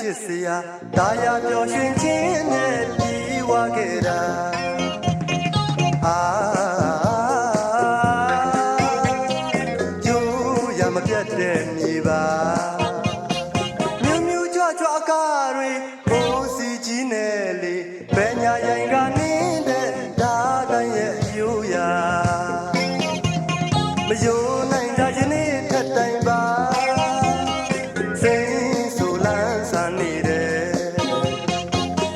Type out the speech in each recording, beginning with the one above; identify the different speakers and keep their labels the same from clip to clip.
Speaker 1: စ်စရာဒါရပျော်ရွှင်ခြင်းနဲ့ပြီးဝခဲ့တာကျိုးရမပြတ်တဲ့မြေပါမြူးမြူးကြွကြွအကားတွေဘိုးစီကြီးနဲ့လေဘယ်ညာရင်ကနင်းတဲ့ဒါတိုင်းရဲ့အယိုးရာမယိုနိုင်တာယနေ့ထက်တိုင်ပါစိတ်ဆိုလန်းဆန်နေတယ်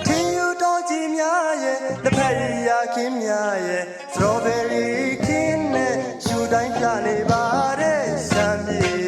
Speaker 1: ထင်းယူတော်ကြီးများရဲ့လက်ဖက်ရခင်းများရဲ့စတော်ဘယ်ရီခင်းနဲ့ရှူတိုင်းပြနေပါတဲ့ရှမ်းပြည်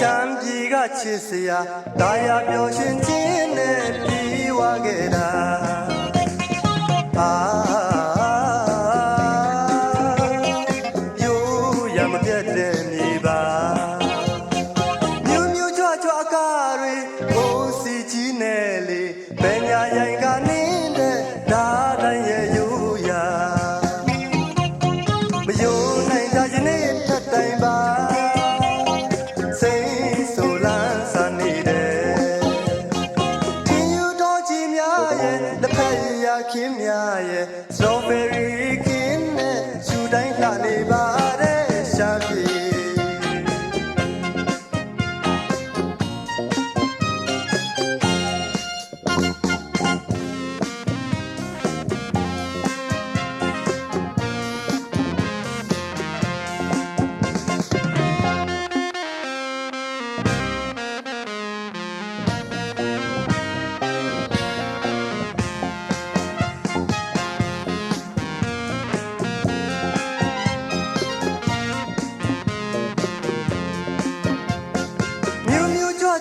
Speaker 1: ရှမ်းပြည်ကချစ်စရာဒါရပျော်ရွှင်ခြင်းနဲ့ပြီးဝခဲ့တာယိုးရမပြတ်တဲ့မြေပါမြူးမြူးကြွကြွအကားတွေဘိုးစီကြီးနဲ့လေဘယ်ညာရင်ကနင်းတဲ့ဒါတိုင်းရဲ့ယိုးရာမယိုးနိုင်တာယနေ့ထက်တိုင်ပါခင်းများရဲ့စတော်ဘယ်ရီခင်းနဲ့ရှူတိုင်းလှနေပါတဲ့ရှမ်းပြည်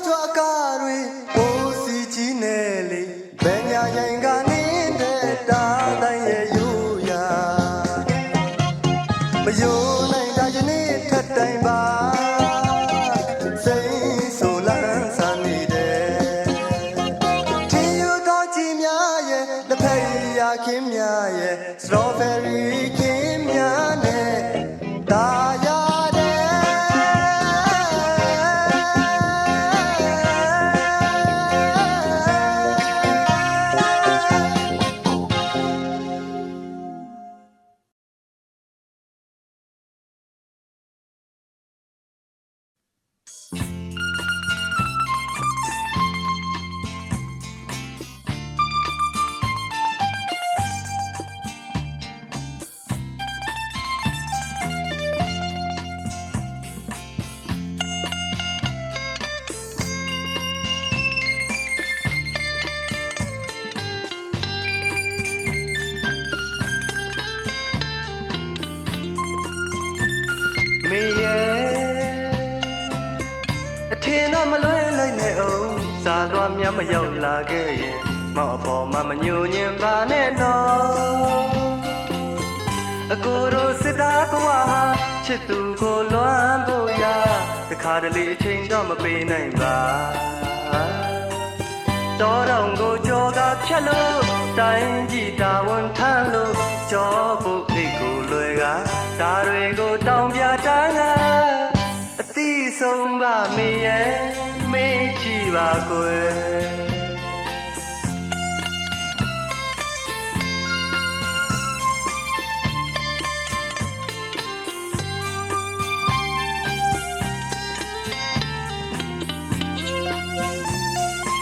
Speaker 1: ကြွအကားတွေဘိုးစီကြီးနဲ့လေဘယ်ညာရင်ကနင်းတဲ့ဒါတိုင်းရဲ့ယိုးရာမယိုးနိုင်တာယနေ့ထက်တိုင်ပါစိတ်ဆိုလန်းဆန်နေတယ်ထင်းယူတော်ကြီးများရဲ့လက်ဖက်ရခင်းများရဲ့စတော်ဘယ်ရီခင်းများနဲ့ဒါရအထင်တော့မလွဲလိုက်နဲ့အောင်စားသွားမြတ်မရောက်လာခဲ့ရင်မောက်အပေါ်မှာမညိုညင်ပါနဲ့တော့အကိုတို့စစ်သားကွာချစ်သူကိုလွမ်းဖို့ရတခါတလေအချိန်တော့မပေးနိုင်ပါတော်တော်ကိုကြောကဖြတ်လို့တိုင်းကြည့်တာဝန်ထမ်းလို့ကြောဖို့ဖိတ်ကိုလွယ်ကဒါတွေကိုတောင်းပြတာကအသိဆုံးပါမေရဲ့မေးကြည့်ပါကွယ်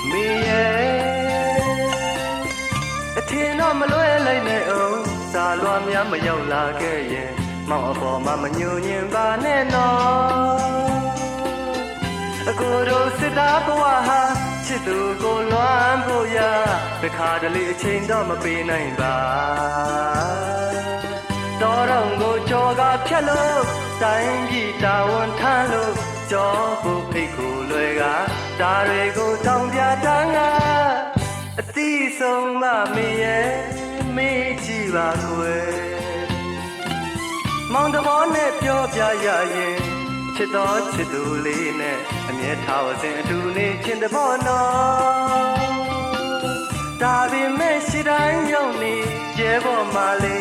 Speaker 1: မေရဲ့အထင်တော့မလွဲလိုက်နဲ့အောင်စာလွားများမရောက်လာခဲ့ရင်မောင်အပေါ်မှာမညိုညင်ပါနဲ့နော်အကိုတို့စစ်သားဘဝဟာချစ်သူကိုလွမ်းဖို့ရတခါတလေအချိန်တော့မပေးနိုင်ပါတော်တော်ကိုကြောကဖြတ်လို့တိုင်းပြည်တာဝန်ထမ်းလို့ကြောဖို့ဖိတ်ကိုလွယ်ကဒါတွေကိုတောင်းပြတာငါအသိဆုံးမမေရဲ့ ည်ပါကွယ်မောင်တဘောနဲ့ပြောပြရရင်ချစ်တော်ချစ်သူလေးနဲ့အမြဲထားဝစဉ်အတူနေချင်းတဘောနော်ဒါပေမဲ့ရှိတိုင်းရောက်နေကျဲပေါ်မှာလေ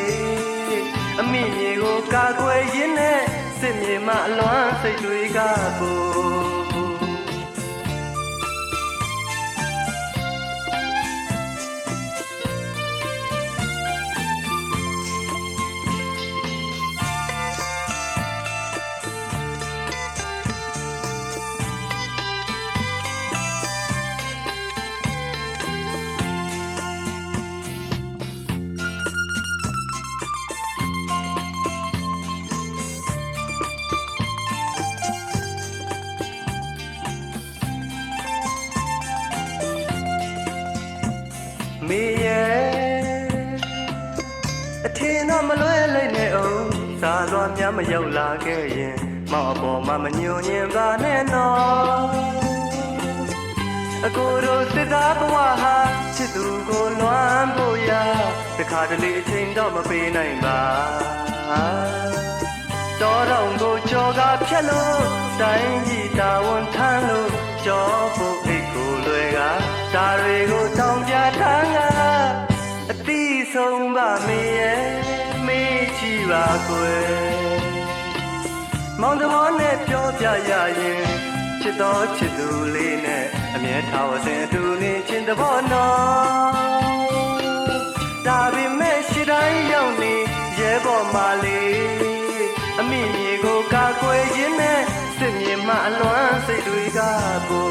Speaker 1: အမိမြေကိုကာကွယ်ရင်းနဲ့စစ်မြေမှာအလွမ်းစိတ်တွေကပိုမေရဲ့အထင်တော့မလွဲလိုက်နဲ့အောင်စာလွားများမရောက်လာခဲ့ရင်မောင်အပေါ်မှာမညွန်ရင်ပါနဲ့နော်အကိုတို့စစ်သားဘဝဟာချစ်သူကိုလွမ်းဖို့ရတခါတလေအချိန်တော့မပေးနိုင်ပါတော်တော်ကိုကြော်ကားဖြတ်လို့တိုင်းကြီးတာဝန်ထမ်းလို့ကြောဖို့အိတ်ကိုလွယ်ကဒါတွေကိုတောင်းပြထားကအတိဆုံးပါမေရဲ့မေးကြည့်ပါကွယ်မောင်တမောနဲ့ပြောပြရရင်ချစ်တော်ချစ်သူလေးနဲ့အမြဲထားဝစဉ်အတူနေချင်းတဘောနော်ဒါပေမဲ့ရှိတိုင်းရောက်နေရဲပေါ်မှာလေအမိမြေကိုကာကွယ်ရင်းနဲ့စစ်မြေမှာအလွမ်းစိတ်တွေကပို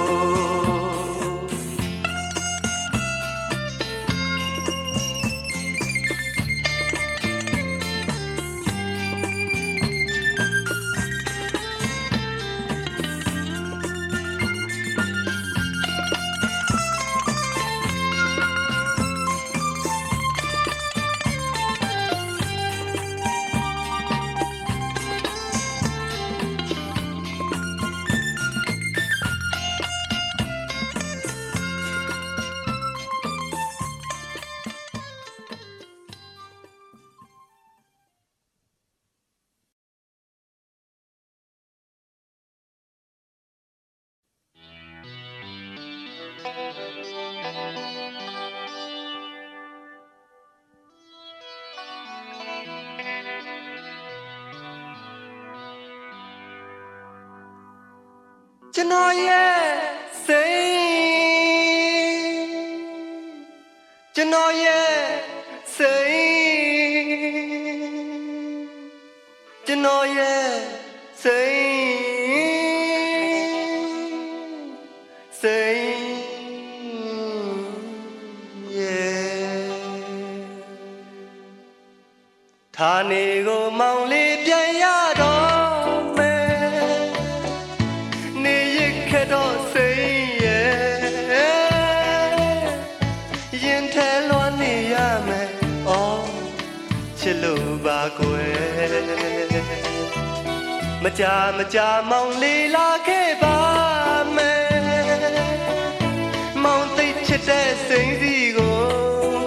Speaker 1: ကျွန်တော်ရဲ့စိတ်ကျွန်တော်ရဲ့စိတ်ကျွန်တော်ရဲ့စိတ်ဌာနေကိုမောင်လေးပြန်ရတော့မယ်နေရခဲ့တော့စိတ်ရင်ထဲလွှမ်းနေရမယ်အော်ချစ်လို့ပါကွယ်မကြမောင်လေးလာခဲ့ပါမယ်မောင်သိချစ်တဲ့စိတ်စီကို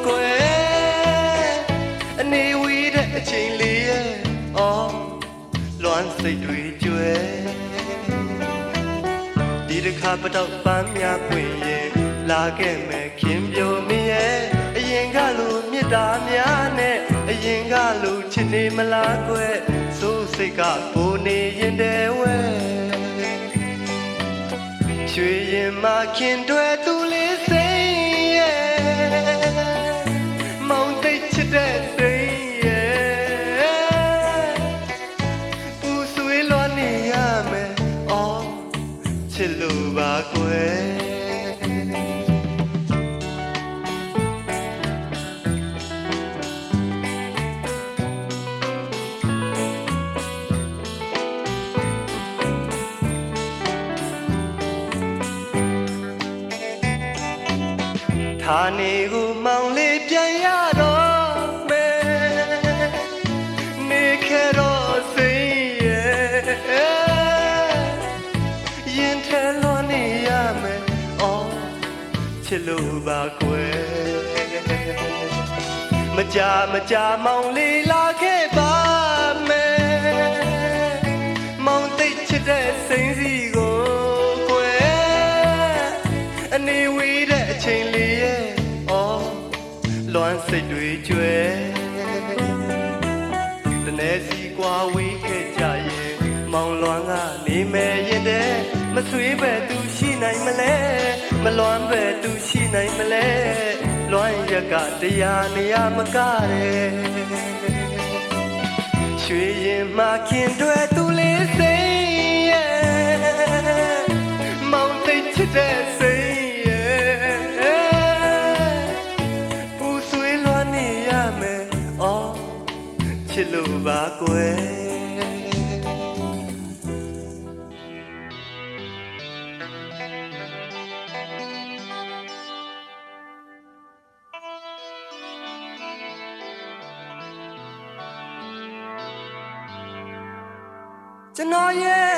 Speaker 1: ကွယ်အနေဝီတဲ့အချိန်လေးရဲ့အော်လွမ်းစိတ်တွေကျွဲဒီတစ်ခါပတော့ပန်းများပွင့်ရဲ့လာခဲ့မယ်ခင်ပြိုမရဲ့အရင်ကလိုမြတ်တာများနဲ့အရင်ကလိုချစ်နေမလားကွယ်စိုးစိတ်ကကိုနေရင်တည်းဝဲရွှေရင်မခင်တွေသူလေးစိတ်ရဲ့မောင်သိချစ်တဲ့စိတ်ရဲ့ပူဆွေးလွှမ်းနေရမယ်အော်ချစ်လို့ပါကွယ်ဌာနေကိုမောင်လေးပြန်ရတော့မယ်နေခဲ့တော့စိတ်ရဲ့ရင်ထဲလွှမ်းနေရမယ်အော်ချစ်လို့ပါကွယ် ကြာမောင်လေးလာခဲ့ပါမယ်မောင်သိချစ်တဲ့စိမ့်စီကိုကွယ်အနေဝေးတဲ့အချိန်လေးရဲ့အော်လွမ်းစိတ်တွေကျွဲတနေ့စီကွာဝေးခဲ့ကြရဲ့မောင်လွမ်းကနေမယ်ရင်တဲ့မဆွေးပဲသူရှိနိုင်မလဲမလွမ်းပဲသူရှိနိုင်မလဲလွမ်းရကတရားနေရမကတဲ့ရွှေရင်မခင်တွေသူလေးစိမ့်ရဲ့မောင်သိချစ်တဲ့စိမ့်ရဲ့ပူဆွေးလွမ်းနေရမယ်အော်ချစ်လို့ပါကွယ်ကျွန်တော်ရဲ့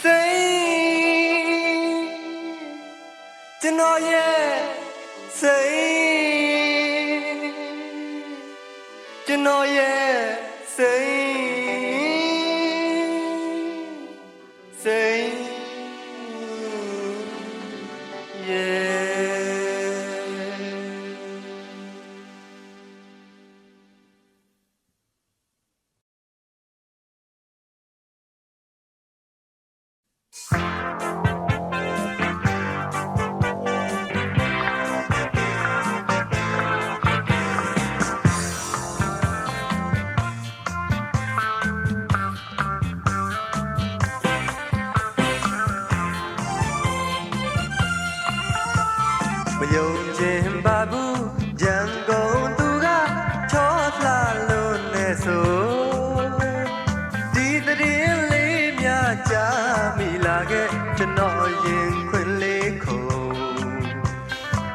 Speaker 1: စိတ်ကျွန်တော်ရဲ့စိတ်ကျွန်တော်ရဲ့စိတ်စိတ် yeahမယုံခြင်းပါဘူးရန်ကုန်သူကချောလှလို့နဲ့ဆိုဒီသတည်းလေးများချမိလာခဲ့ကျွန်တော်ရင်ခွင်လေးခုံ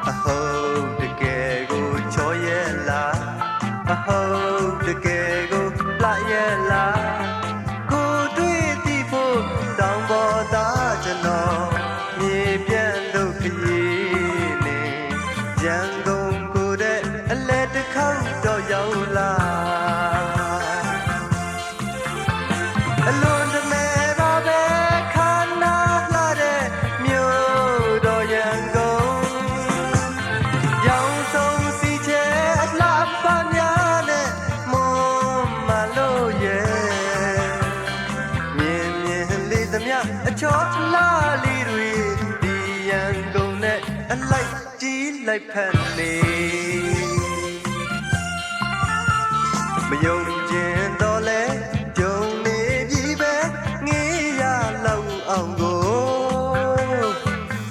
Speaker 1: အဟုတ်တကယ်ကိုချောရဲ့လားအဟုတ်တကယ်ကိုလှရဲ့လားကိုတွေ့သိဖို့တောင်းပေါ်သားကျွန်တော်မြေပြန်လို့ခရီးရန်ကုန်ကိုတဲ့အလဲတစ်ခေါက်တော့ရောက်လာအလွန်တမဲပါပဲခန္ဓာလှတဲ့မြို့တော်ရန်ကုန်ရောင်စုံစီချဲအလှပများနဲ့မွန်မလို့ရဲ့မြင်မြင်လေးသမျှအချောလှလေးတွေဒီရန်ကုန်နဲ့အလိုက်လိုက်ဖက်နေမယုံကျင်တော့လဲကြုံနေပြီပဲငေးရလောက်အောင်ကို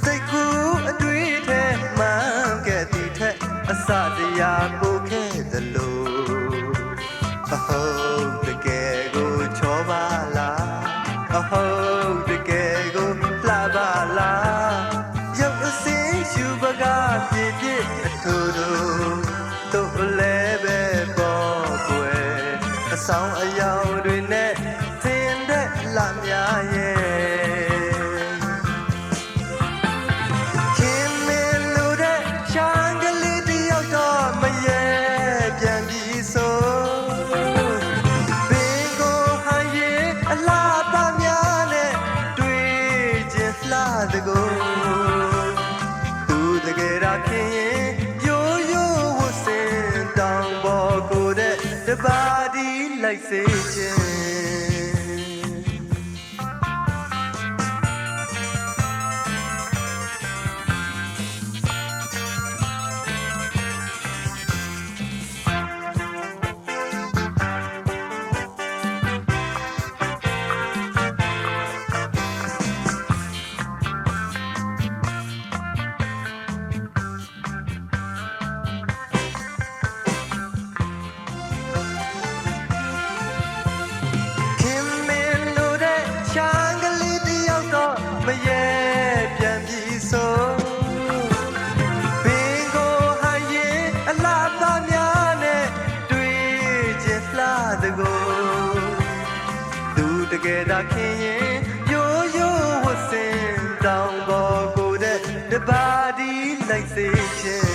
Speaker 1: စိတ်ကူးအတွေ့ထဲမှန်ခဲ့သည်ထက်အစတရားကိုခဲ့သလိုအဟုတ်တကယ်ကိုချောပါလားအဟုတ်တကယ်ကိုလှပါလားရုပ်အစင်းရှူပကားပြည့်ပြည့်အထူတူတို့လည်းပဲပေါ်ကွယ်အဆောင်အယောင်တွေနဲ့သင်တဲ့လများရဲ့ခင်မင်းလူတဲ့ချမ်းကလေးတယောက်တော့မရဲပြန်ပြီးဆိုဘင်ကိုဟန်ရဲ့အလားပါများနဲ့တွေ့ချင်းလှတဲ့ကိုတကယ်တော့ခင်ရင်ရိုးရိုးဝတ်စင်တောင်ပေါ်ကိုတဲ့တပါးဒီလိုက်စေခြင်းမရဲပြန်ပြီးဆိုဘင်ကိုဟန်ရင်အလားပါများနဲ့တွေ့ချင်းလှတဲ့ကိုသူတကယ်သာခင်ရင်ရိုးရိုးဝတ်စင်တောင်ပေါ်ကိုတဲ့တပါးဒီလိုက်စေခြင်း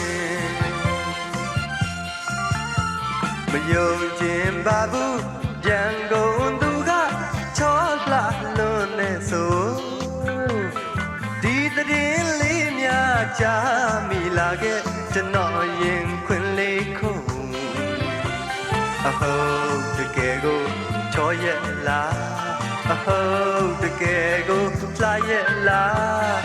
Speaker 1: ယုံကျင်ပါဘူးပြန်ကုန်သူကချောလှလွန်နေဆိုဒီတည်လေးများချမိလာခဲ့ကျွန်တော်ရင်ခွင်လေးခုအဟုတ်တကယ်ကိုချောရဲ့လားအဟုတ်တကယ်ကိုလှရဲ့လား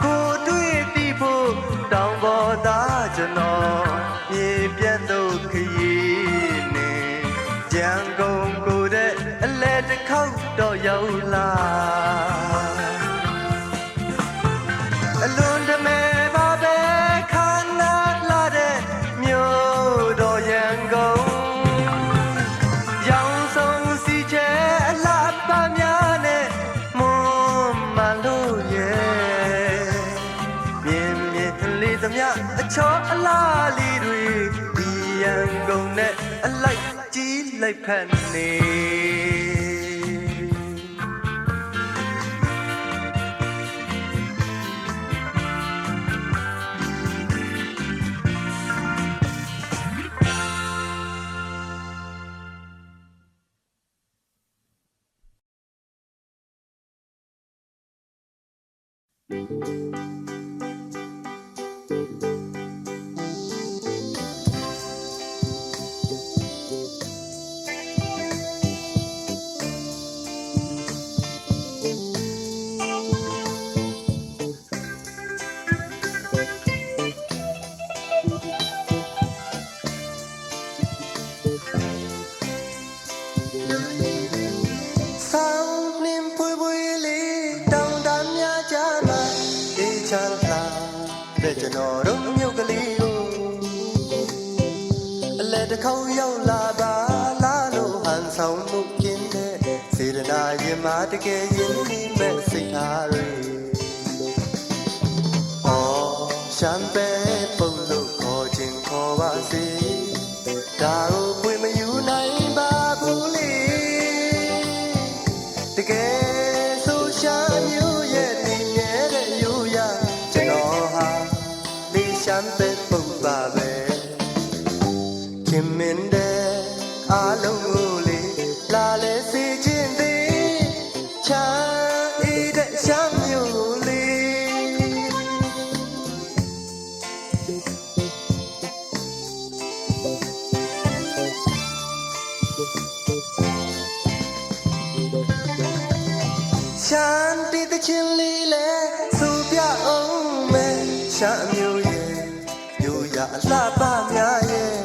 Speaker 1: ကိုတွေ့ပြီးဖို့တောင်းပေါ်သားကျွန်တော်မြေပြတ်တော့ခရီးနေကြံကုန်ကိုတဲ့အလဲတစ်ခေါက်တော့ရောက်လာအလွန်တမဲပါပဲခန္ဓာလာတဲ့မြို့တော်ရန်ကုန်ရောင်စုံစီချဲအလားပါများနဲ့မွန်မလို့ရဲ့မြင်မြင်လေးသမျှအချောအလားလေးတွေဒီရန်ကုန်နဲ့အလိုက်ကြီးလိုက်ဖက်နေကျွန်တော်တို့မြို့ကလေးကိုအလဲတစ်ခေါက်ရောက်လာပါလားလို့ဟန်ဆောင်မှုကင်းတဲ့စေတနာရင်မတကယ်ရင်နေမဲ့စိတ်အားတွေအော်ရှမ်းပဲပုံလို့ခေါ်ခြင်းခေါ်ပါစေဒါကိုပွင့်မယူနိုင်ပါဘူးလေတကယ်ဆိုရှမ်းမျိုးရဲ့တည်မြဲတဲ့ယူရကျွန်တော်ဟာရှမ်းပဲပုံပါပဲခင်မင်းတဲ့အားလုံးကိုလေလာလဲစီခြင်းသေးချမ်းဤတဲ့ရှမ်းမျိုးလေးရှမ်းတီးတဲ့ချင်းလေးလဲစူပြအောင်မယ်ရှမ်းမျိုးအလှပများရဲ့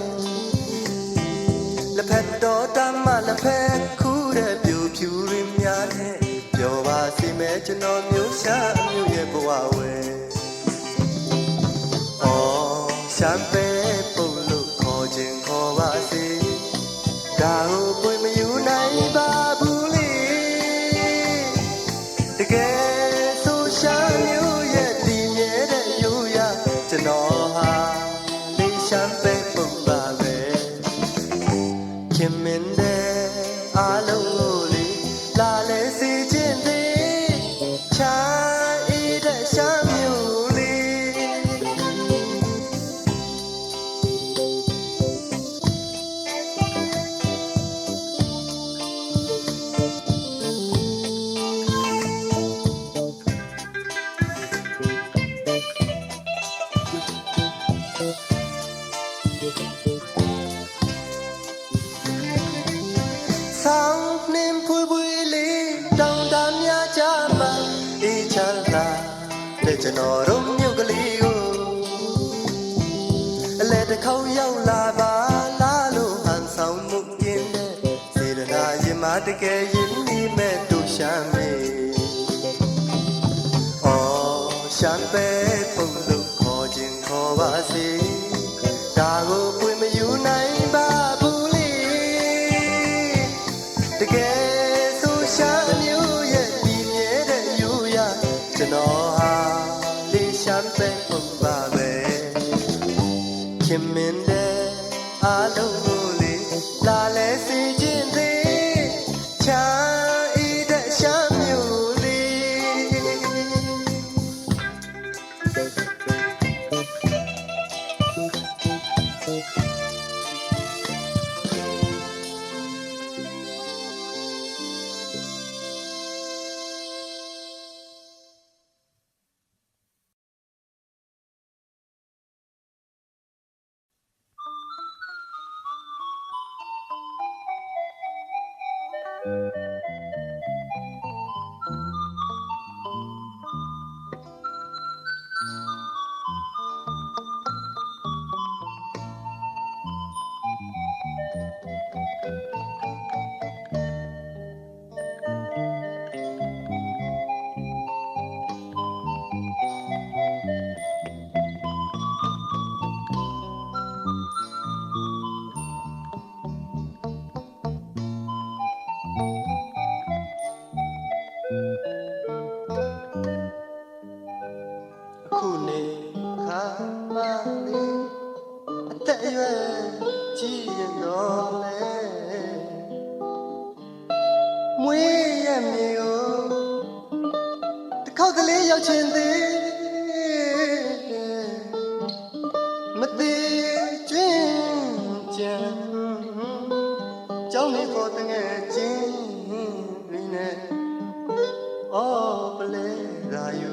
Speaker 1: လက်ဖက်တော်တမ်းမလက်ဖက်ခူးတဲ့ပြူဖြူရင်းများနဲ့ပြောပါစီမဲ့ကျွန်တော်မျိုးရှာမျိုးရဲ့ဘဝဝဲအော်ရှမ်းပဲပုံလို့ခေါ်ခြင်းခေါ်ပါစေဒါကိုပွင့်မယူနိုင်ပါဘူးလေတကယ်ဆိုရှမ်းမျိုးရဲ့တည်မြဲတဲ့ယူရကျွန်တော်ဟာရှမ်းပဲပုံပါပဲခင်မင်းတဲ့အားလုံးကိုလေလာလဲစီခြင်းသေးချမ်းဤတဲ့ရှမ်းမျိုးဆောင်းနှင်းဖွေးဖွေးလေးတောင်တများကြမှာအေးချမ်းသာတဲ့ကျွန်တော်တို့မြို့ကလေးကိုအလဲတစ်ခေါက်ရောက်လာပါလားလို့ဟန်ဆောင်မှုကင်းတဲ့စေတနာရင်မတကယ်ရင်နေမဲ့တို့ရှမ်းမေအော်ရှမ်းပဲပုံလို့ခေါ်ခြင်းခေါ်ပါစေဒါကိုပွင့်မယူနိုင်ပါဘူးလေတကယ်ဆိုရှမ်းမျိုးရဲ့ဒီမြဲတဲ့ယူရကျွန်တော်ဟာလေးရှမ်းပဲပုံပါပဲခင်မင်းတဲ့အားလုံးကိုလေလာလဲစီခြင်းသေးချမ်းဤတဲ့ရှမ်းမျိုးလေး အခုနေခါမလေးအသက်အရွယ်ကြီးရင်တော့လေမွေးရမြေကိုတစ်ခေါက်တလေရောက်ချင်သေးမသေးကျွင်းကြံကြောင်းနေဖို့တငယ်ချင်းတွေနဲ့အော်ပလဲရာယူ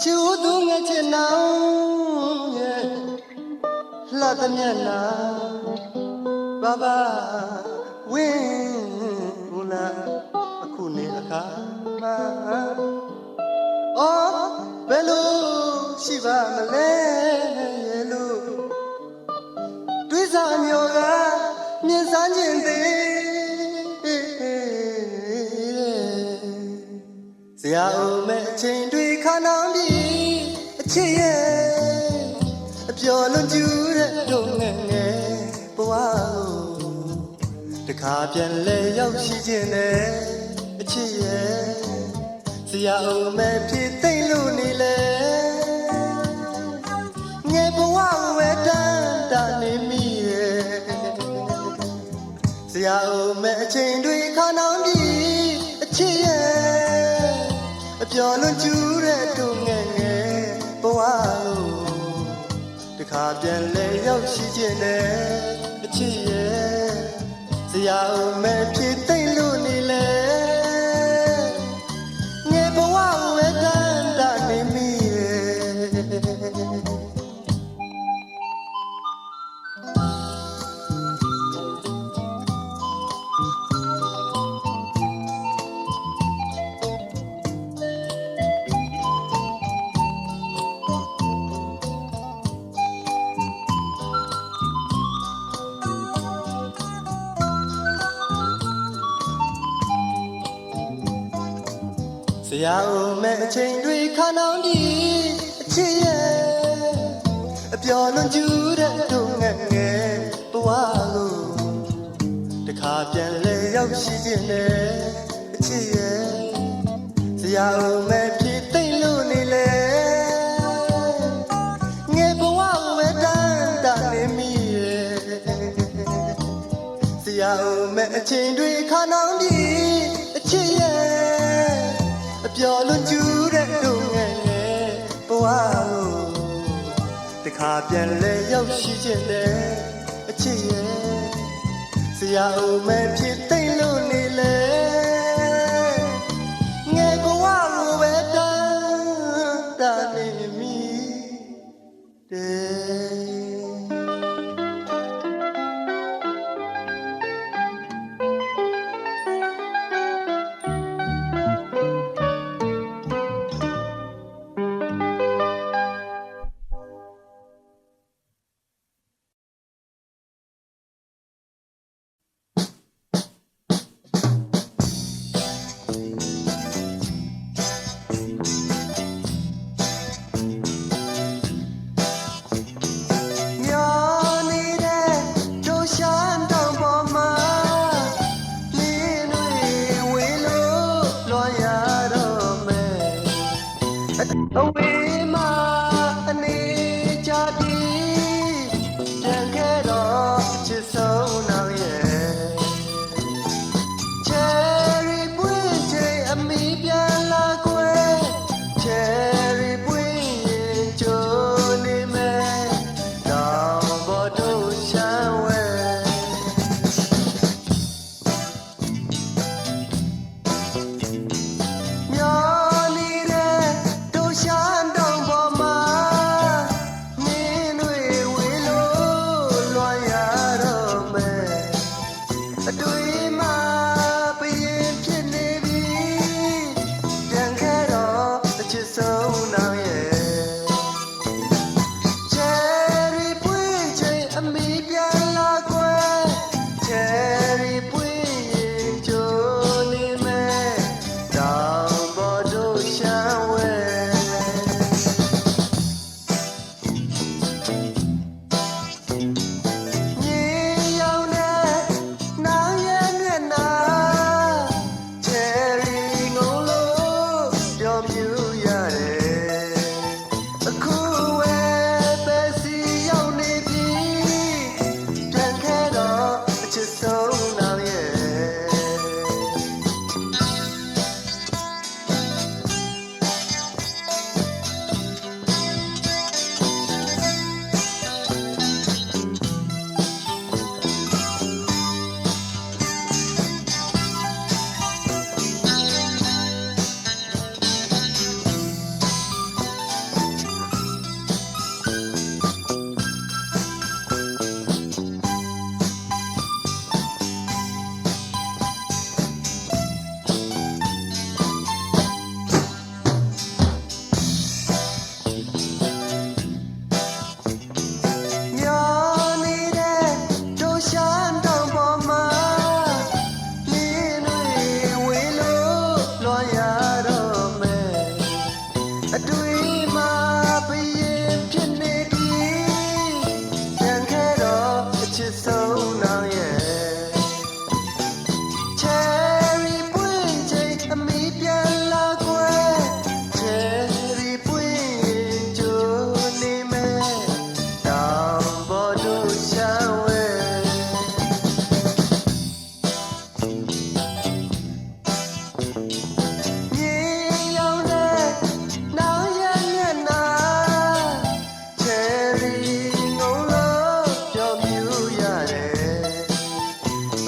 Speaker 1: ချူသူငယ်ချင်နောင်ရဲ့လှသမျက်နာဘာဘာဝင်းလာအခုနေအခါမှာအော်ဘယ်လိုရှိပါမလဲရဲ့လို့တွေးစားမျိုးကမြင်စမ်းခြင်းသေးဆရာဦးမဲ့အချိန်တွေခါနောင်ပြီးအချစ်ရဲ့အပျော်လွန်ကျူးတဲ့တို့ငယ်ငယ်ဘဝကိုတခါပြန်လဲရောက်ရှိခြင်းနဲ့အချစ်ရဲ့ဆရာဦးမဲ့ဖြစ်သိမ့်လို့နေလေငယ်ဘဝကိုပဲတန်းတာနေမိရဲ့ဆရာဦးမဲ့အချိန်တွေခါနောင်ပြီးအချစ်ရဲ့အပျော်လွန်ကျူးတဲ့တို့ငယ်ငယ်ဘဝကိုတခါပြန်လဲရောက်ရှိခြင်းနဲ့အချစ်ရဲ့ဆရာဦးမဲ့ဖြစ်သိမ့်လို့နေလေငယ်ဘဝကိုပဲတန်းတာနေမိရဲ့ဆရာဦးမဲ့အချိန်တွေခါနောင်ပြီးအချစ်ရဲ့အပျော်လွန်ကျူးတဲ့တို့ငယ်ငယ်ဘဝကိုတခါပြန်လဲရောက်ရှိခြင်းနဲ့အချစ်ရဲ့ဆရာဦးမဲ့ဖြစ်သိမ့်လို့နေလေငယ်ဘဝကိုပဲတန်းတာနေမိရဲ့ဆရာဦးမဲ့အချိန်တွေခါနောင်ပြီးအချစ်ရဲ့အပျော်လွန်ကျူးတဲ့တို့ငယ်ငယ်ဘဝကိုတခါပြန်လဲရောက်ရှိခြင်းနဲ့အချစ်ရဲ့ဆရာဦးမဲ့ဖြစ်သိမ့်လို့နေလေငယ်ဘဝကိုပဲတန်းတာနေမိ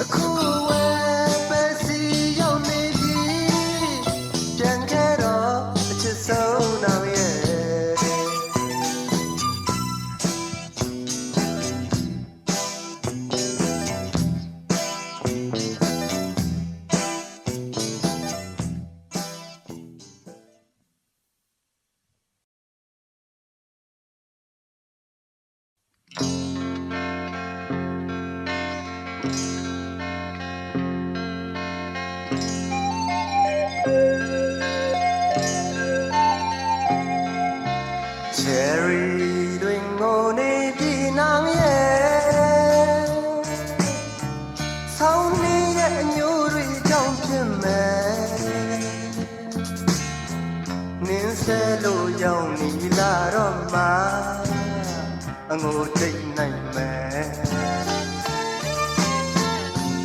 Speaker 1: အခုဝဲပဲစီရောက်နေပြီပြန်ခဲ့တော့အချစ်ဆုံးနောက်ရဲ့အငိုတိတ်နိုင်မယ်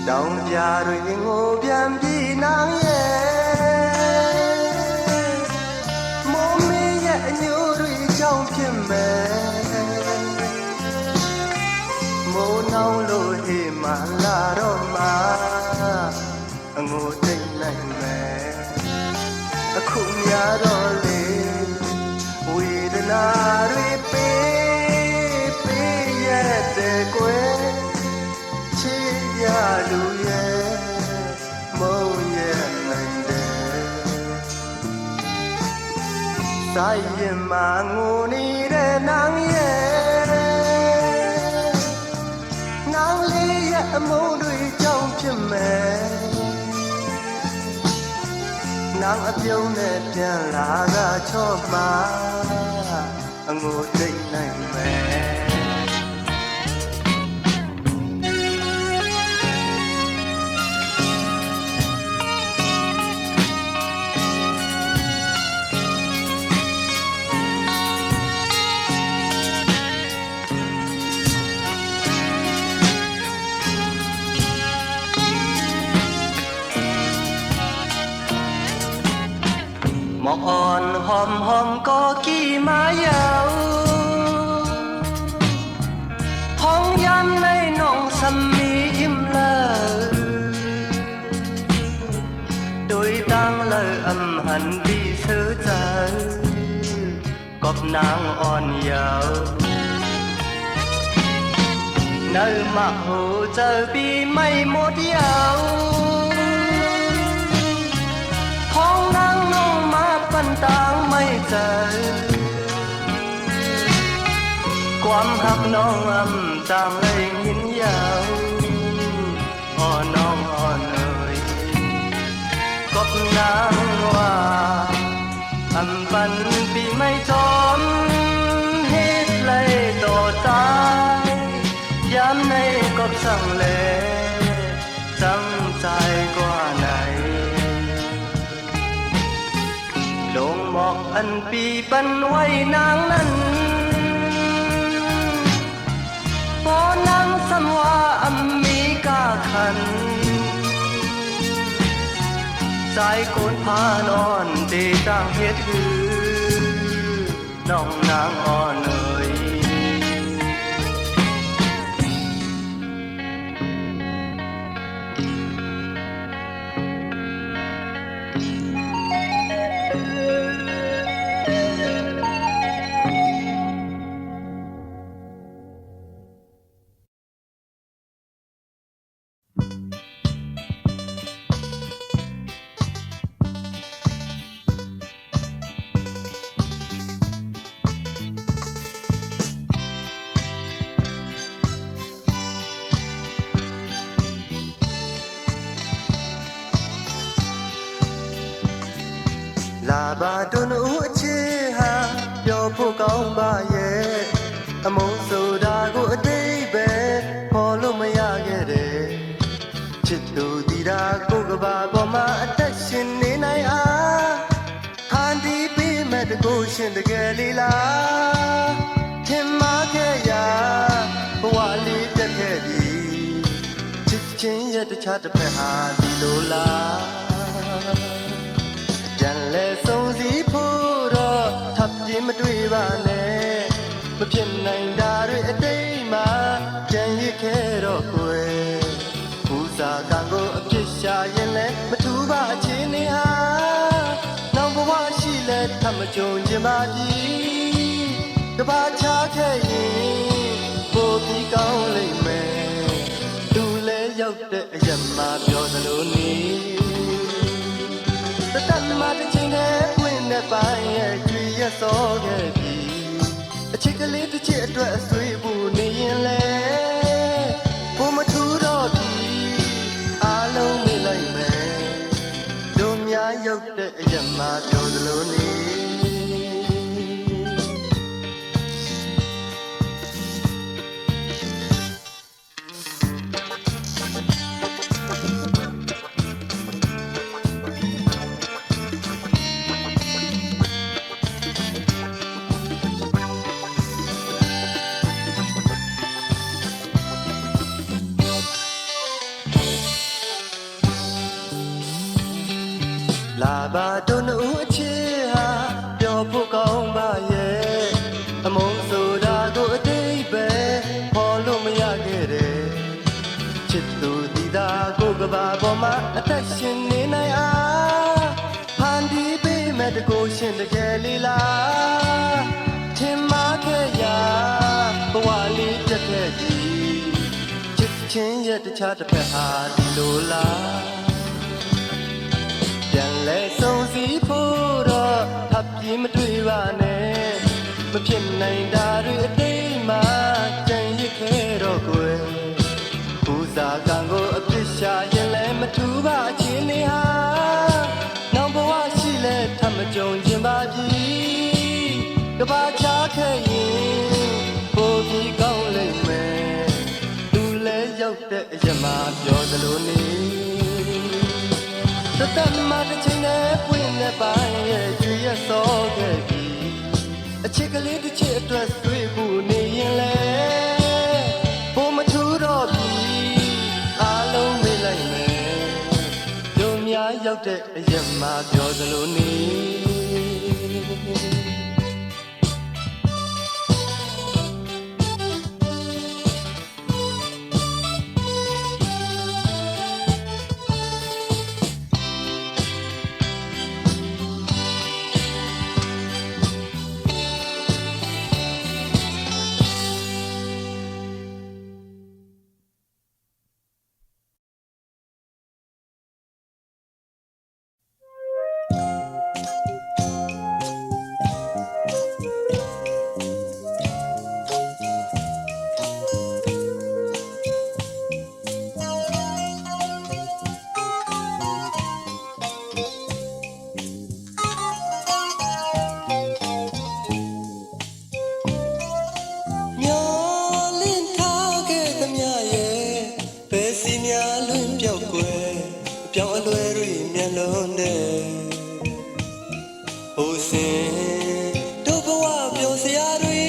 Speaker 1: တောင်ပြတွေငိုပြန်ပြီးနောင်ရဲ့မိုးမင်းရဲ့အညိုတွေကြောင့်ဖြစ်မယ်မိုးနှောင်းလို့ဟေးမှလာတော့မှအငိုတိတ်နိုင်မယ်အခုများတော့လေဝေဒနာတွေတဲ့ကွယ်ချစ်ရလူရဲ့မုံရဲ့နိုင်တယ်ဆိုင်ရင်မငိုနေတဲ့နောင်ရဲ့နောင်လေးရဲ့အမုန်းတွေကြောင့်ဖြစ်မယ်နောင်အပြုံးနဲ့ပြန်လာကချော့မှာအငိုတိတ်နိုင်မယ်มองอ่อนหอมหอมก็กี่มายาวห้องยามในน้องสมีอิ่มเลยโดยตั้งเลยอำหันดีเสือใจกับนางอ่อนยาวเนื้อมาหูเจอปีไม่หมดยาวห้องนางน้องมาปันต่างไม่เจอความหักน้องอำจางเลยยินยาวอ่อนน้องอ่อนเอ่ยก็นางว่าอำปันปีไม่จอมเฮ็ดเลยต่อตายย้ำในก็สั่งเลยจังใจกว่าไหนลงหมอกอันปีปันไว้นางนั้นพอนางสำว่าอัมมีกาขันใจโกนพานอนเดต่างเฮ็ดคือน้องนางอ่อนเอ่ยลาบาดุนอุชิฮาပြောဖို့ကောင်းပါရဲ့အမုန်းဆိုတာကိုအတိတ်ပဲပေါ်လို့မရခဲ့တယ်ချစ်သူတီတာကိုကဘာပေါ်မှာအသက်ရှင်နေနိုင်အားဟန်ဒီပေးမဲ့တကိုရှင်တကယ်လေးလားထင်မှားခဲ့ရာဘဝလေးပြတ်ခဲ့ပြီချစ်ချင်းရဲ့တခြားတစ်ဖက်ဟာဒီလိုလားပြန်လဲဆုံးစီဖို့တော့ထပ်ပြင်းမတွေ့ပါနဲ့မဖြစ်နိုင်တာတွေအတိတ်မှာကြံရစ်ခဲ့တော့ကွယ်ဦးစာ စားကံကိုအပြစ်ရှာရင်လဲမထူပါအချင်းနေဟာနောင်ဘဝရှိလဲထပ်မကြုံခြင်းပါပြီကဘာချခဲ့ရင်ကိုပြီးကောင်းလိမ့်မယ်သူလဲရောက်တဲ့အရက်မှာပြောသလိုနေတတ်မှတစ်ချိန်တည်းပွင့်တဲ့ပိုင်းရဲ့ကြွေရစောခဲ့ပြီအချစ်ကလေးတစ်ချက်အတွက်အဆွေးပူနေရင်လဲဘုံမထူတော့ပြီအားလုံးမေ့လိုက်မယ်တို့များရောက်တဲ့အရက်မှာပြောသလိုနေလာပါတို့နှုတ်အချစ်ဟာပျော်ဖို့ကောင်းပါရဲ့အမုန်းဆိုတာကိုအတိတ်ပဲဖော်လို့မရခဲ့တဲ့ချစ်သူဒီသာကိုကဘာပေါ်မှာအသက်ရှင်နေနိုင်အားဖန်တီးပေးမဲ့တကိုရှင်တကယ်လေးလားထင်မှားခဲ့ရဘဝလေးပြတ်ခဲ့ပြီချစ်ချင်းရဲ့တခြားတစ်ဖက်ဟာဒီလိုလားပြန်လဲဆုံးစီဖို့တော့ထပ်ပြီးမတွေ့ပါနဲ့မဖြစ်နိုင်တာတွေအတိတ်မှာကြံရစ်ခဲ့တော့ကွယ်ပူဇာကံကိုအပြစ်ရှာရင်လဲမထူပါအချင်းနေဟာနောင်ဘဝရှိလဲထပ်မကြုံခြင်းပါပြီကဘာချခဲ့ရင်ပိုပြီးကောင်းလိမ့်မယ်သူလဲရောက်တဲ့အရက်မှာပြောသလိုနေတတ်မှတစ်ချိန်နဲ့ပွင့်တဲ့ပိုင်းရဲ့ကြွေရစောခဲ့ပြီအချစ်ကလေးတစ်ချက်အတွက်တွေ့ဖို့နေရင်လဲဘုံမထူတော့ပြီအားလုံးမေ့လိုက်မယ်တို့များရောက်တဲ့အရက်မှာပြောသလိုနေပြောင်းအလွယ်တွေမျက်လုံးနဲ့ဟိုစင်တို့ဘဝပြောစရာတွေ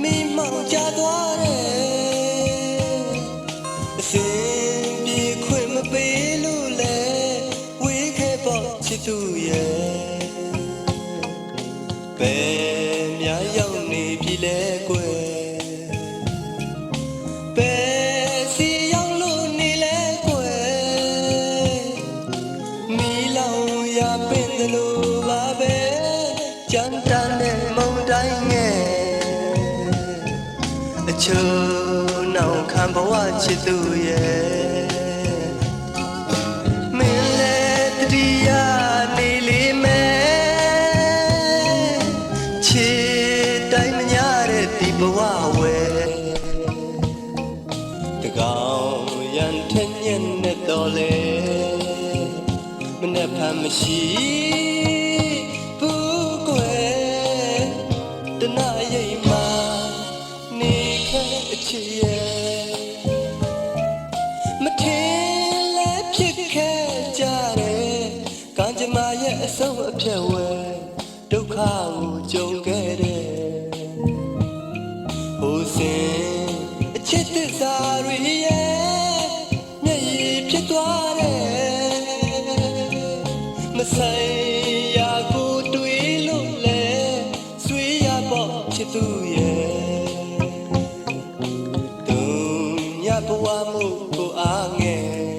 Speaker 1: မိမောင်ကြသွားတယ်အစင်ပြေခွင့်မပေးလို့လဲဝေးခဲ့ပေါ့ချစ်သူရဲ့ဘယ်များရောက်နေပြီလဲကွယ်ချိုးနောင်ခံဘဝချစ်သူရဲ့မင်းလည်းတတိယနေလေးမဲ့ချစ်တိုင်းမညာတဲ့ဒီဘဝဝဲတကောင်ရန်ထညက်နဲ့တော်လေမနဲ့ဖမ်းမရှိဘူးကွယ်တနာရိပ်မှာချစ်ရဲ့မထင်လဲဖြစ်ခဲ့ကြတယ်ကံကြမ္မာရဲ့အဆုံးအဖြတ်ဝဲဒုက္ခကိုကြုံခဲ့တယ်ဟိုစင်အချစ်သစ္စာတွေရဲ့မျက်ရည်ဖြစ်သွားတယ်မဆိုင်ရာကိုတွေးလို့လဲဆွေးရပေါ့ချစ်သူရဲ့ဘဝမှုကိုအားငယ်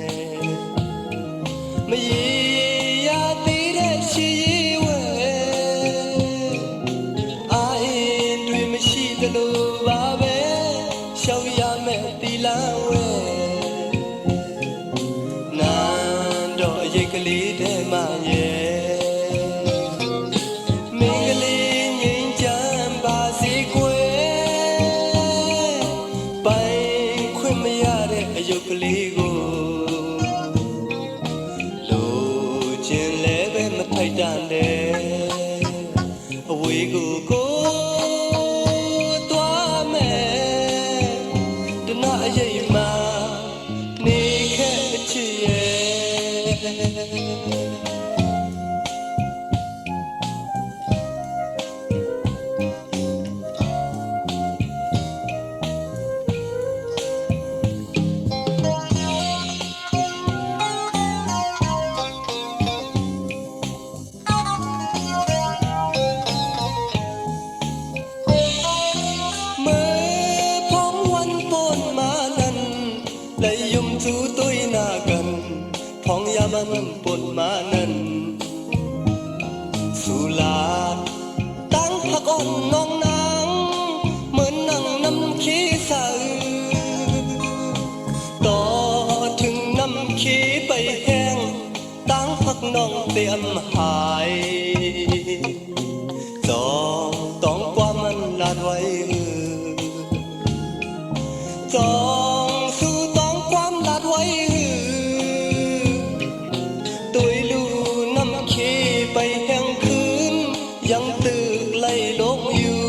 Speaker 1: ရိတ်ကလေးထဲမှာရဲ့မင်းကလေးငိမ့်ချမ်းပါစေကွယ်ပိုင်ခွင့်မရတဲ့အယုတ်ကလေးကိုလိုချင်လည်းပဲမထိုက်တန်တဲ့အဝေးကိုသွားမယ်တနာအရိပ်မှာနေခဲ့အချစ်ရဲ့มันปนมานั้นสุลาตั้งพักอ่อนน้องนางเหมือนนั่งน้ำขี้ใสต่อถึงน้ำขี้ไปแห้งตั้งพักน้องเตรียมหายจองต้องความมันลาดไว้จองสู่ต้องความลาดไว้ไปแห่งคืนยังตึกไล่ลงอยู่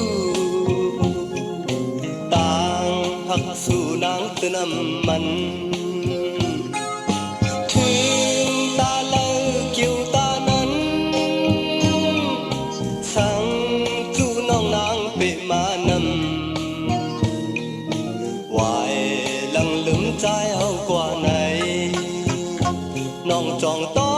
Speaker 1: ต่างหักสู่นางเตือนมันถึงตาเลิกเกี่ยวตานั้นสั่งจู่น้องนางเปมานำวายลังลืมใจเอากว่าไหนน้องจองต้อง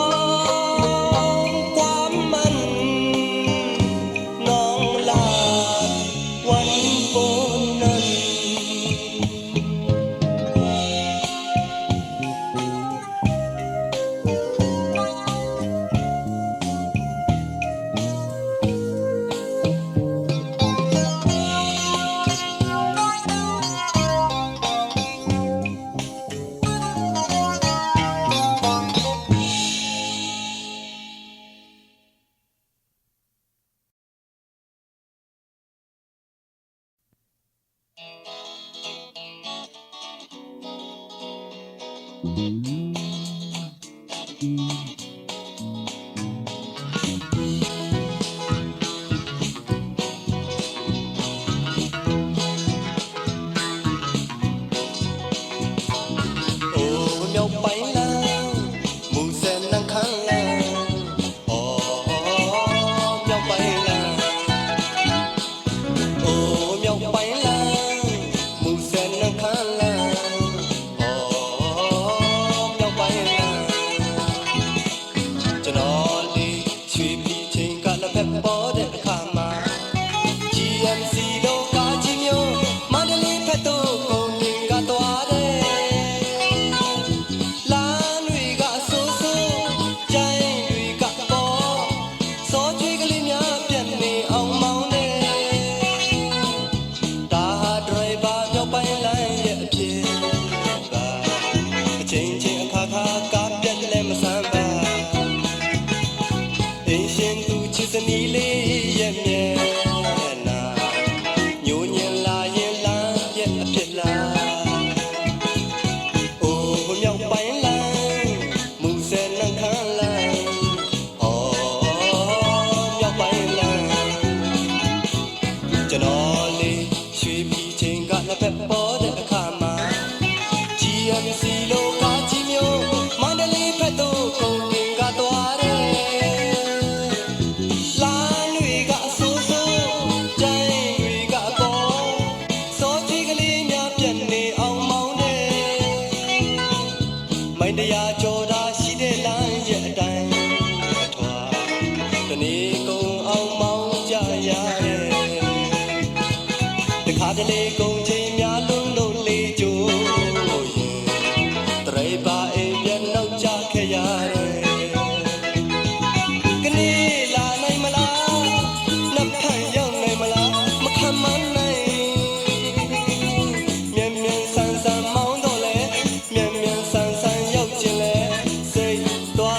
Speaker 1: ตัว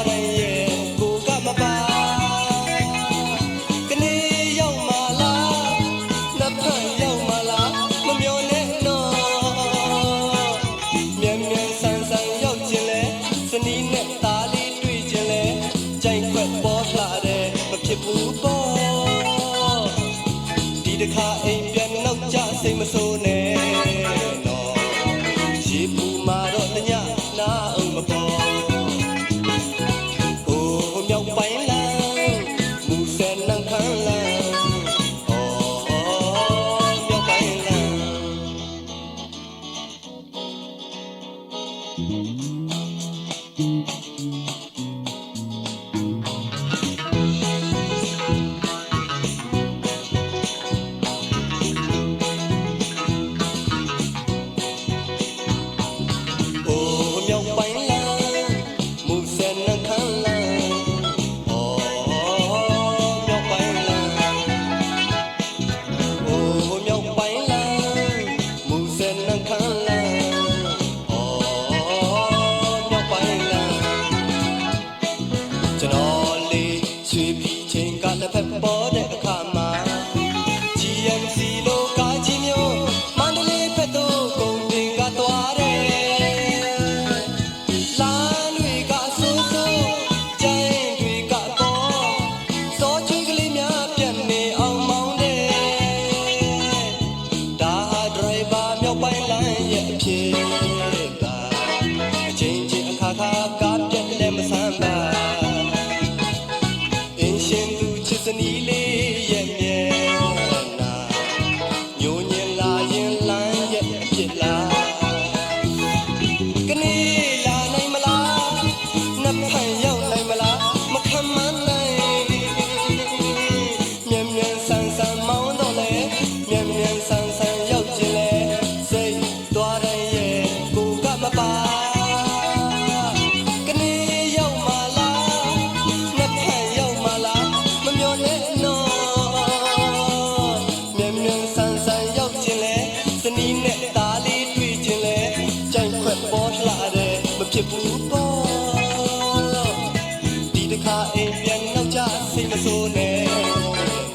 Speaker 1: ခါအိမ်ပြန်နောက်ကြစိတ်မဆိုးနဲ့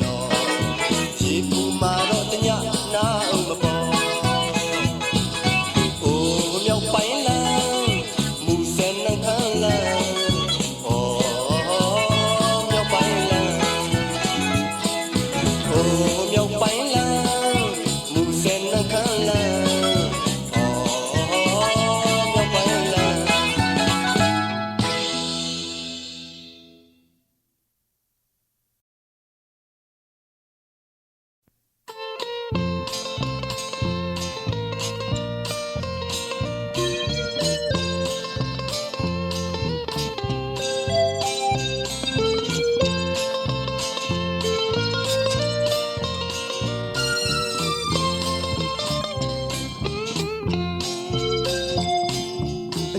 Speaker 1: နော်ရေပူမာတော့တညနာအောင်မပေါ်အိုးမြောက်ပိုင်းလမ်းမူစံနှံခမ်းလမ်းအော်မြောက်ပိုင်းလမ်းအိုးမြောက်ပိုင်းလမ်းမူစံနှံခမ်းလမ်း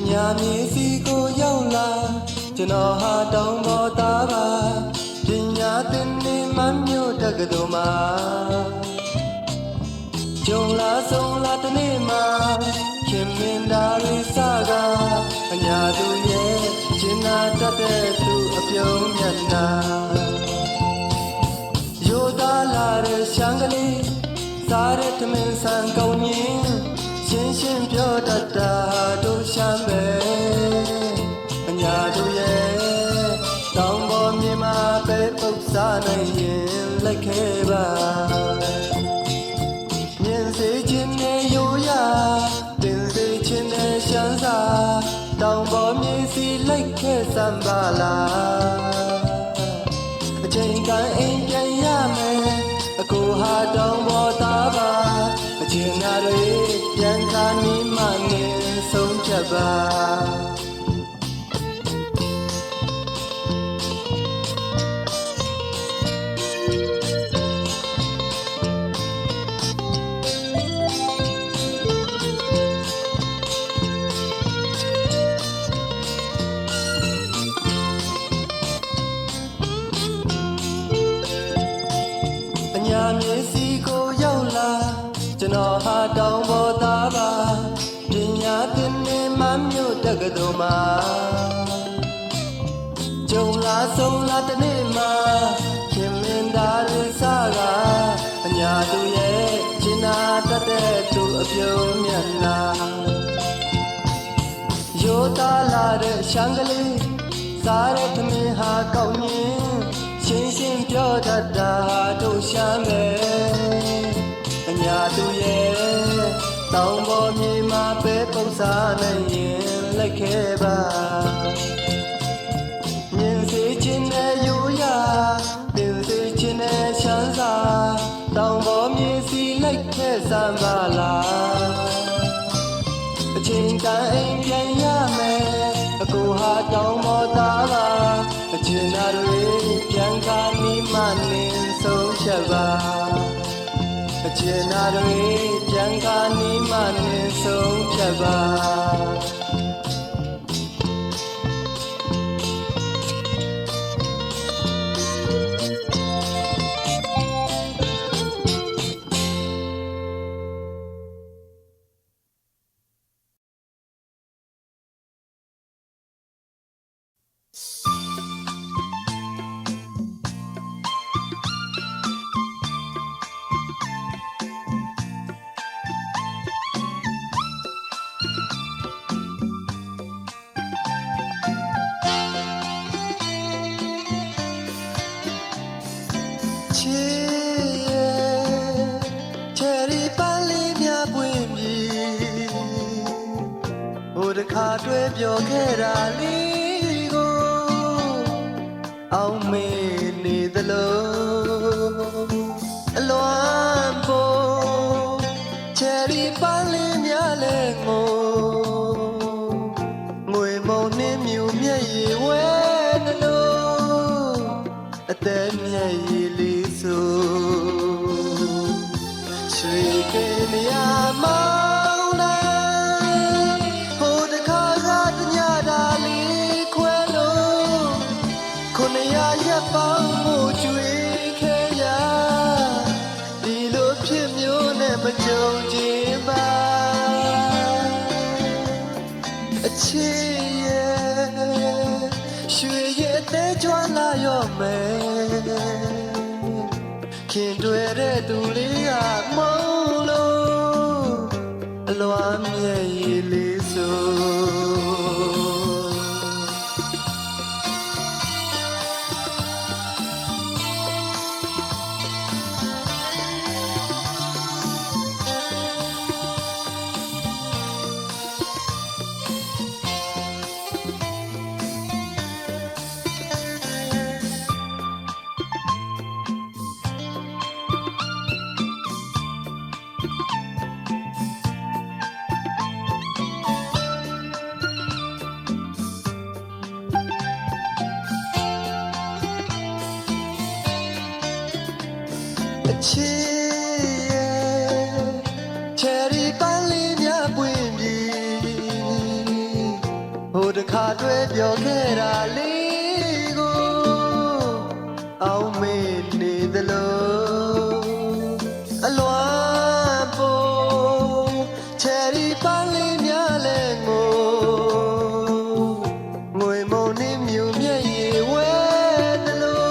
Speaker 1: ညာမြေစီကိုရောက်လာကျွန်တော်ဟာတောင်ပေါ်သားပါပညာသင်နေမှမြို့တက္ကသိုလ်မှာကြုံလာဆုံးလာတနေ့မှာခင်မင်သားရိစကအညာသူရဲ့ကျင်နာတတ်တဲ့သူအပြုံးမျက်နှာရိုးသားလာတဲ့ရှမ်းကလေးစားတဲ့ထမင်းဆန်ကောင်းရင်ရှင်းရှင်းပြောတတ်တာတို့ရှမ်းပဲအညာတို့ရဲ့တောင်ပေါ်မြေမှာပဲပုတ်စားနိုင်ရင်လိုက်ခဲ့ပါမြင်စေခြင်းနဲ့ရိုးရာတင်စေခြင်းနဲ့ရှမ်းစာတောင်ပေါ်မြေစီလိုက်ခဲ့စမ်းပါလားအချိန်ကအိမ်ပြန်ရမယ်အကိုဟာတောင်ပေါ်သားပါအချင်းနာတွေပြန်ခါနီးမှနေဆုံးဖြတ်ပါညာမြေစီကိုရောက်လာကျွန်တော်ဟာတောင်ပေါ်သားပါပညာသင်နေမှမြို့တက္ကသိုလ်မှာကြုံလာဆုံးလာတနေ့မှာခင်မင်သားရိစကအညာသူရဲ့ကျင်နာတတ်တဲ့သူအပြုံးမျက်နှာရိုးသားလာတဲ့ရှမ်းကလေးစားတဲ့သမင်းဟာကောင်းရင်ရှင်းရှင်းပြောတတ်တာတို့ရှမ်းပဲအညာသူရဲ့တောင်ပေါ်မြေမှာပဲပုံစားနိုင်ရင်လိုက်ခဲ့ပါမြင်စေခြင်းနဲ့ရိုးရာတင်စေခြင်းနဲ့ရှမ်းစာတောင်ပေါ်မြေစီလိုက်ခဲ့စမ်းပါလားအချိန်တန်အိမ်ပြန်ရမယ်အကိုဟာတောင်ပေါ်သားပါအချင်းနာတွေပြန်ခါနီးမှနေဆုံးဖြတ်ပါအချင်းနာတွေပြန်ခါနီးမှနေဆုံးဖြတ်ပါခါတွေ့ပြောခဲ့တာလေးကိုအောင်မေနေသလိုအလွမ်းဖို့ချယ်ရီပန်းလေးများလဲငိုငွေမုံနှင်းမြူမျက်ရည်ဝဲနှလို့အသက်မျက်ရည်လေးဆိုရွှေကင်းမရမောင်းလာရပ်ပေါင်းမှုကျွေးခဲ့ရဒီလိုဖြစ်မျိုးနဲ့မကြုံချင်ပါအချစ်ရဲ့ရွှေရဲ့တဲကြ တူလေးကမုန်းလို့အလွမ်းမြဲရည်လေးဆိုချီချယ်ရီပန်းလေးများပွင့်ပြီဟိုတခါတွေ့ပြောခဲ့တာလေးကိုအောင်းမေ့နေသလိုအလွမ်းပေါ်ချယ်ရီပန်းလေးများလဲငိုငွေမုံနေမြူမြက်ရေဝဲသလို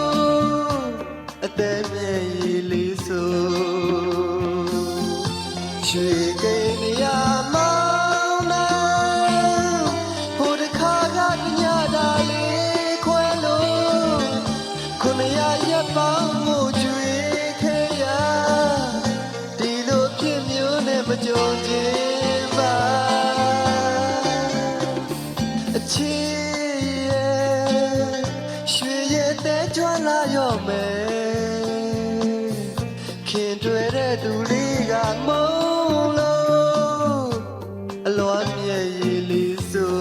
Speaker 1: အသက်မြဲရေလေးရွှေကိန်းနေရမောင်းနှံဟိုတခါကညတာလေးခွဲလို့ခုနရရက်ပေါင်းမှုကျွေခဲ့ရဒီလိုဖြစ်မျိုးနဲ့မကြုံချင်ပါအချီရဲ့ရွှေရဲ့တဲကြွလာရော့မယ်ခင်တွေ့တဲ့သူလေးကမုန်းလို့အလွမ်းမြဲရည်လေးဆို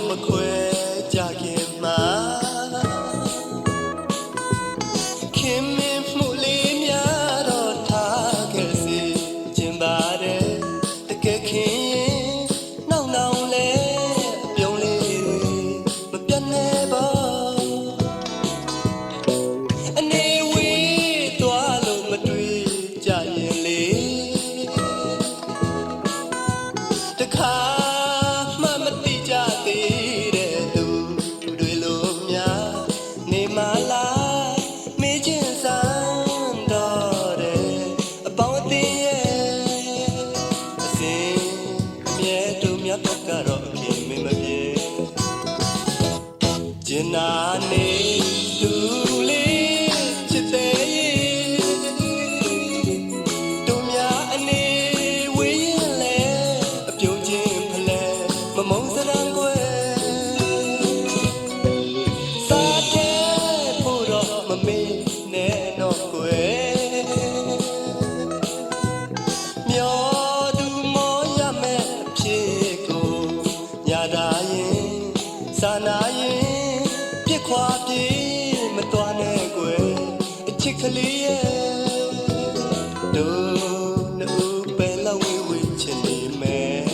Speaker 1: မခွဲကြခင်မှာခင်မင်းမှုလေးများတော့ထားခဲ့စီခြင်းပါတယ်တကယ်ခင်ရင်နောက်နောက်လဲအပြုံးလေးတွေမပြတ်နဲ့ပါအနေဝေးသွားလို့မတွေ့ကြရင်လေတခါနာနေသူလေးချစ်တဲ့တို့များအနေဝေးရင်လဲအပြုံးချင်းဖလဲမမုံစရံကွယ်စားတဲ့ဖို့တော့မမေ့နဲ့တော့ကွယ်မျောသူမောရမယ်အဖြစ်ကိုညာတာရင်စာနာရင်ခွာပြေးမသွားနဲ့ကွယ်အချစ်ကလေးရဲ့တို့နှစ်ဦးပဲလောက်ဝေးဝေးချင်နေမယ်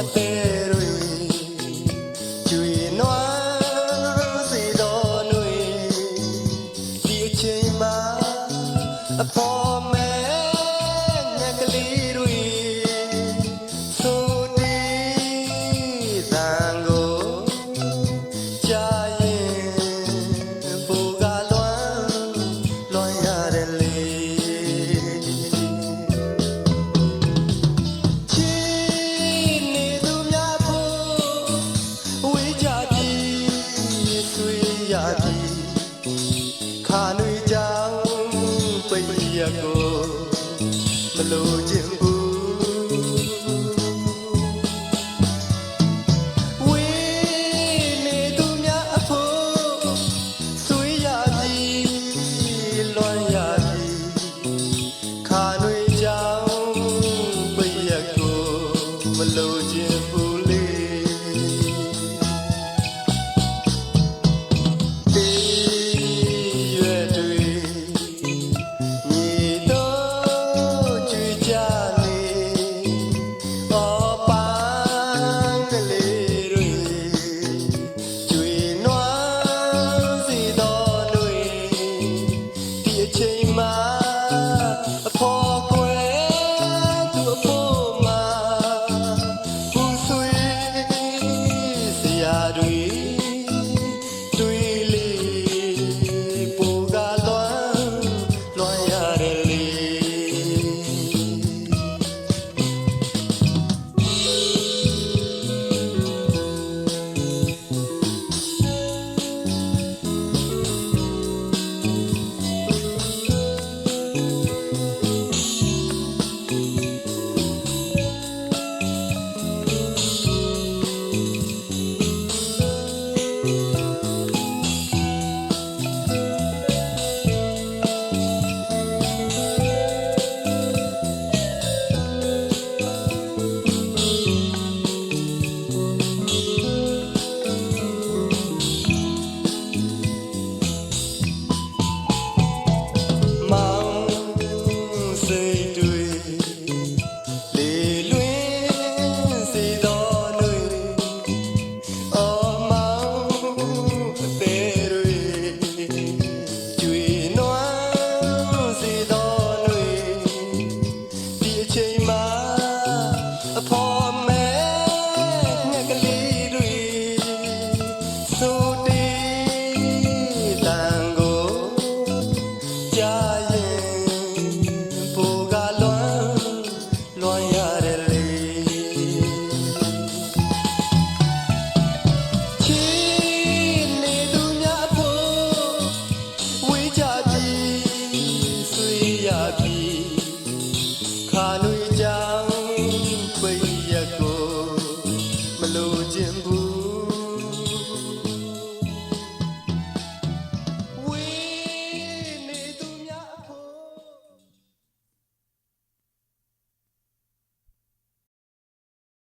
Speaker 1: အသေးတွေကျွေနွမ်းစီတော်နှွေဒီအချိန်မှာအဖော်မဲညကလေးတွေဆိုဒီသံကိုကြာရင်ဘူကလွမ်းရတယ်လေချီနေသူများဖို့ဝေးကြပြီဆွေးရပြီခါနွေကြောင်ပိတ်ရကိုမလို့ခြင်းဘူးဝေးနေသူများအဖို့ဆွေးရပြီလွမ်းရပြီခါနွေကြောင်ပိတ်ရကိုမလို့ခြင်းဘူးလေရွယ်တွေမြေတော့ကျွေကြနေအော်ပန်းကလေးတွေကျွေနွမ်းစီတော်တွေဒီအချိန်မှာအဖော်ကွယ်သူအဖို့မှာဘူးဆွေစရာတွေ